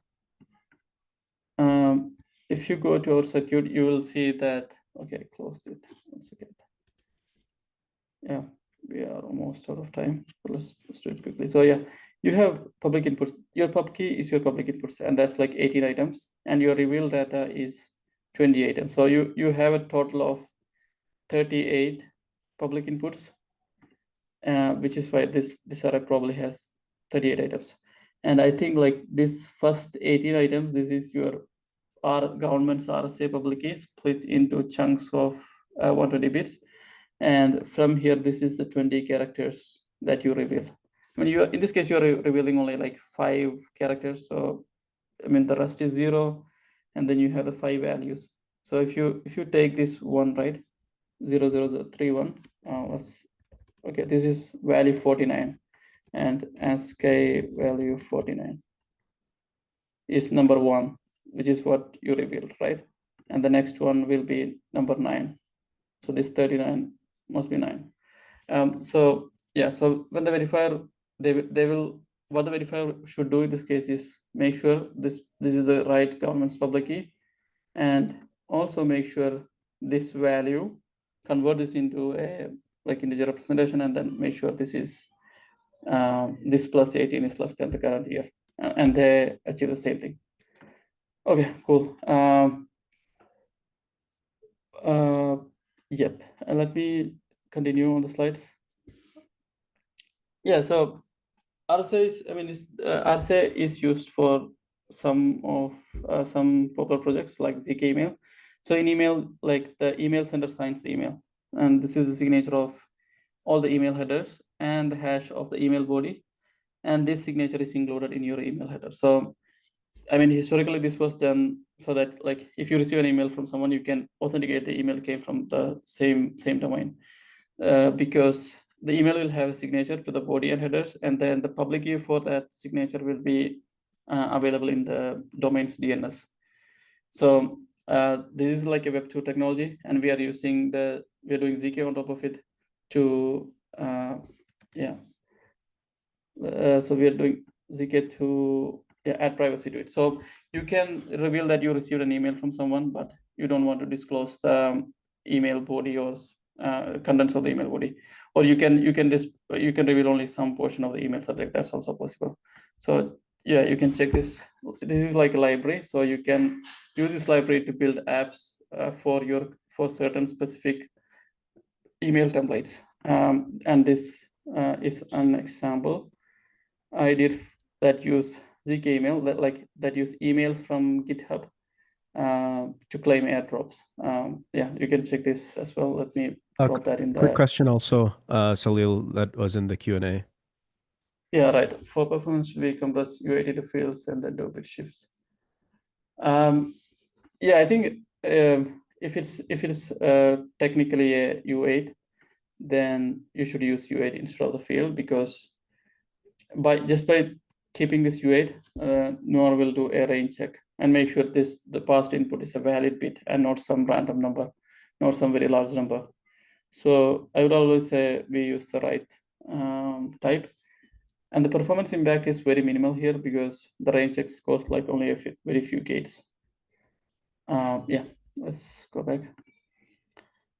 if you go to our circuit, you will see that, okay, I closed it once again. Yeah, we are almost out of time. So let's do it quickly. So yeah, you have public inputs. Your pub key is your public inputs, and that's like 18 items, and your reveal data is 20 items. So you have a total of 38 public inputs, which is why this array probably has 38 items. And I think like this first 18 items, this is your government's RSA public key split into chunks of 120 bits. And from here, this is the 20 characters that you reveal. I mean, in this case, you're revealing only like 5 characters. So, I mean, the rest is 0, and then you have the 5 values. So if you take this one, right, 00031, okay, this is value 49, and ASCII value 49 is number 1, which is what you revealed, right? And the next one will be number 9. So this 39 must be 9. So yeah, so when the verifier, they will, what the verifier should do in this case is make sure this is the right government's public key, and also make sure this value, convert this into a like integer representation, and then make sure this is this plus 18 is less than the current year, and they achieve the same thing. Okay, cool. Yep, let me continue on the slides. Yeah, so RSA is, I mean, RSA is used for some popular projects like ZK email. So in email, like the email sender signs the email, and this is the signature of all the email headers and the hash of the email body, and this signature is included in your email header. So I mean, historically, this was done so that like if you receive an email from someone, you can authenticate the email came from the same domain, because the email will have a signature to the body and headers, and then the public key for that signature will be available in the domain's DNS. So this is like a Web2 technology, and we are doing ZK on top of it to so we are doing ZK to add privacy to it. So you can reveal that you received an email from someone, but you don't want to disclose the email body or contents of the email body, or you can reveal only some portion of the email subject. That's also possible. So yeah, you can check this. This is like a library, so you can use this library to build apps for certain specific email templates. And this is an example I did that use ZK email, that use emails from GitHub to claim airdrops. Yeah, you can check this as well. Let me drop that in Quick the. question also, Salil, that was in the Q&A. Yeah, right. For performance, we compress UAT to fields and then do bit shifts. Yeah, I think if it's technically a U8, then you should use U8 instead of the field, because by keeping this U8, Noir will do a range check and make sure the past input is a valid bit and not some random number, not some very large number. So I would always say we use the right type. And the performance impact is very minimal here because the range checks cost like only very few gates. Yeah, let's go back.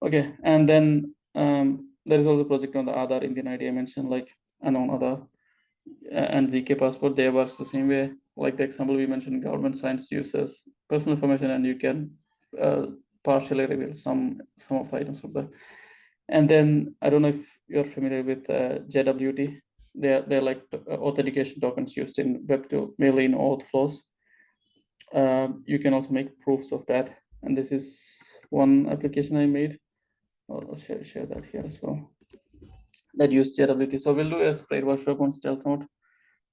Okay, and then there is also a project on the Aadhaar Indian ID I mentioned, like unknown Aadhaar and ZK passport. They works the same way. Like the example we mentioned, government signs users personal information, and you can partially reveal some of the items of that. And then I don't know if you're familiar with JWT. They're like authentication tokens used in Web2, mainly in auth flows. You can also make proofs of that. And this is one application I made. I'll share that here as well. That used JWT. So we'll do a separate workshop on Stealth Mode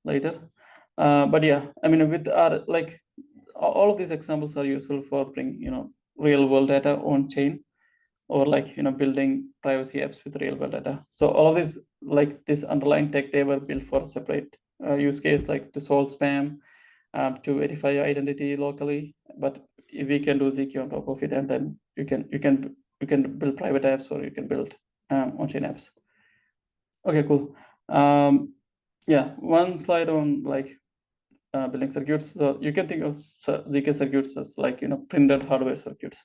later. But yeah, I mean, with our like all of these examples are useful for bringing real world data on chain, or like building privacy apps with real world data. So all of this, like this underlying tech, they were built for a separate use case, like to solve spam, to verify your identity locally. But if we can do ZK on top of it, and then you can build private apps, or you can build on-chain apps. Okay, cool. Yeah, one slide on like building circuits. So you can think of ZK circuits as like, printed hardware circuits.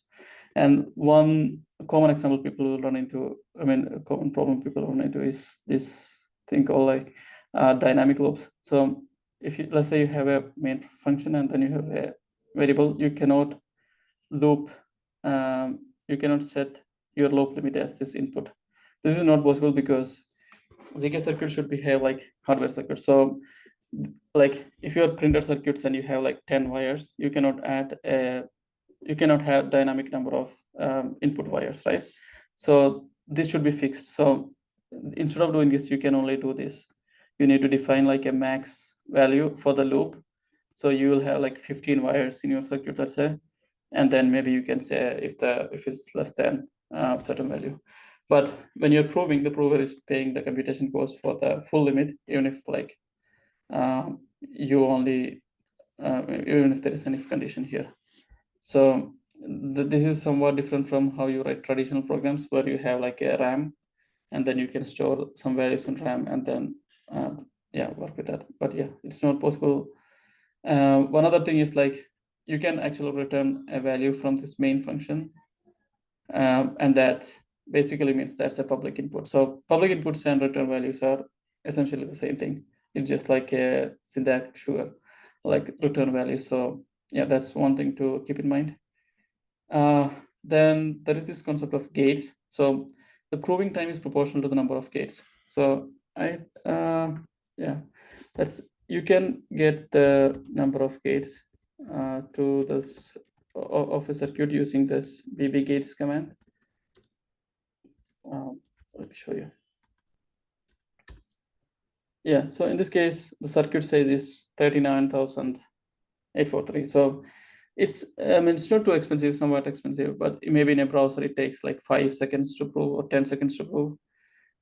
And one common example people will run into, I mean, a common problem people run into is this thing called like dynamic loops. So if you, let's say you have a main function and then you have a variable, you cannot loop, you cannot set your loop limit as this input. This is not possible because ZK circuit should behave like hardware circuits. So like if you have printed circuits and you have like 10 wires, you cannot have dynamic number of input wires, right? So this should be fixed. So instead of doing this, you can only do this. You need to define like a max value for the loop. So you will have like 15 wires in your circuit, let's say, and then maybe you can say if it's less than a certain value. But when you're proving, the prover is paying the computation cost for the full limit, even if like you only even if there is an if condition here. So this is somewhat different from how you write traditional programs where you have like a RAM and then you can store some values on RAM and then work with that. But yeah, it's not possible. One other thing is like you can actually return a value from this main function, and that basically means that's a public input. So public inputs and return values are essentially the same thing. It's just like a syntactic sugar, like return value. So yeah, that's one thing to keep in mind. Then there is this concept of gates. So the proving time is proportional to the number of gates. So that's you can get the number of gates to this of a circuit using this bb gates command. Let me show you. Yeah, so in this case, the circuit size is 39,843. So it's not too expensive, somewhat expensive, but maybe in a browser it takes like 5 seconds to prove or 10 seconds to prove.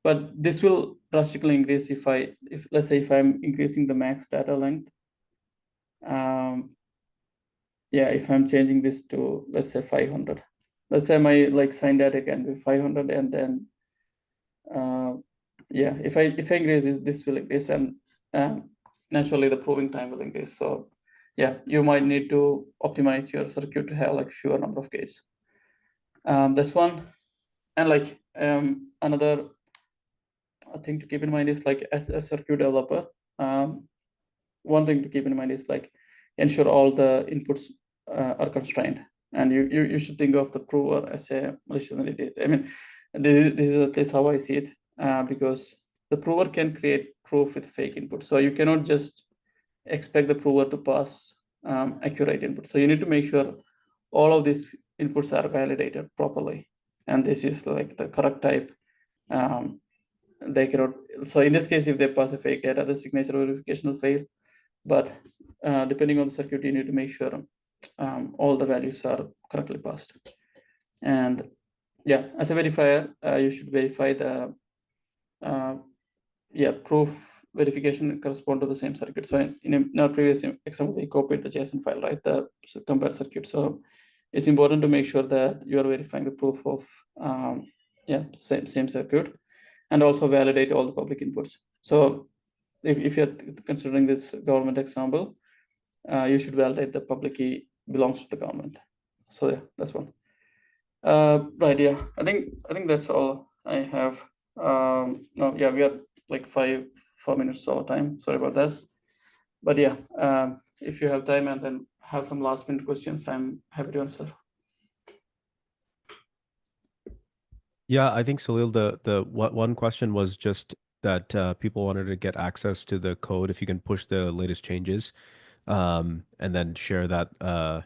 But this will drastically increase if let's say if I'm increasing the max data length. If I'm changing this to, let's say 500. Let's say my like sign data can be 500, and then if I increase this will increase, and naturally the proving time will increase. So yeah, you might need to optimize your circuit to have like fewer number of gates. That's one. And like another thing to keep in mind is like as a circuit developer, one thing to keep in mind is like ensure all the inputs are constrained, and you should think of the prover as a malicious entity. I mean, this is at least how I see it, because the prover can create proof with fake input. So you cannot just expect the prover to pass accurate input. So you need to make sure all of these inputs are validated properly, and this is like the correct type. They cannot. So in this case, if they pass a fake data, the signature verification will fail. But depending on the circuit, you need to make sure all the values are correctly passed. And yeah, as a verifier, you should verify the proof verification correspond to the same circuit. So in our previous example, we copied the JSON file, right? The compared circuit. So it's important to make sure that you are verifying the proof of same circuit, and also validate all the public inputs. So if you're considering this government example, you should validate the public key belongs to the government. So yeah, that's one. Right, yeah. I think that's all I have. No, yeah, we are like 4 minutes over time. Sorry about that. But yeah, if you have time and then have some last minute questions, I'm happy to answer. Yeah, I think Salil, the one question was just that people wanted to get access to the code if you can push the latest changes, and then share that. I'll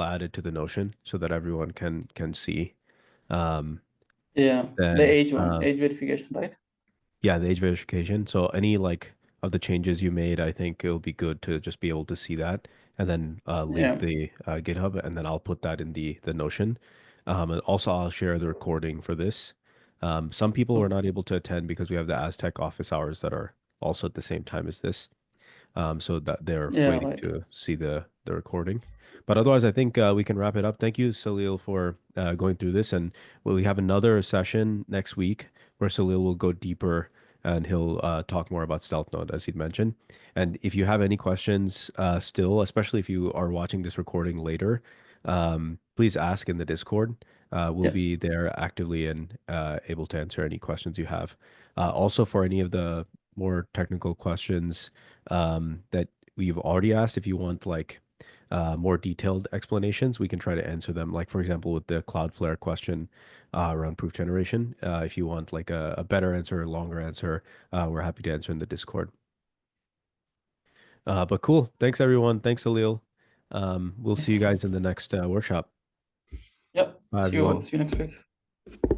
add it to the Notion so that everyone can see. Um, Yeah, the then age one, age verification, right? Yeah, the age verification. So any like of the changes you made, I think it'll be good to just be able to see that and then link Yeah. the GitHub, and then I'll put that in the Notion. And also I'll share the recording for this. Some people were not able to attend because we have the Aztec office hours that are also at the same time as this. So that they're Yeah, waiting right. to see the recording. But otherwise, I think we can wrap it up. Thank you, Salil, for going through this. And we have another session next week where Salil will go deeper and he'll talk more about stealth mode as he'd mentioned. And if you have any questions still, especially if you are watching this recording later, please ask in the Discord. We'll Yeah. be there actively and able to answer any questions you have. Also, for any of the more technical questions that we've already asked, if you want like more detailed explanations, we can try to answer them. Like for example, with the Cloudflare question around proof generation, if you want like a better answer, a longer answer, we're happy to answer in the Discord. But cool. Thanks everyone. Thanks, Alil. We'll see you Yes. guys in the next workshop. Yep. Bye See you. everyone. See you next week.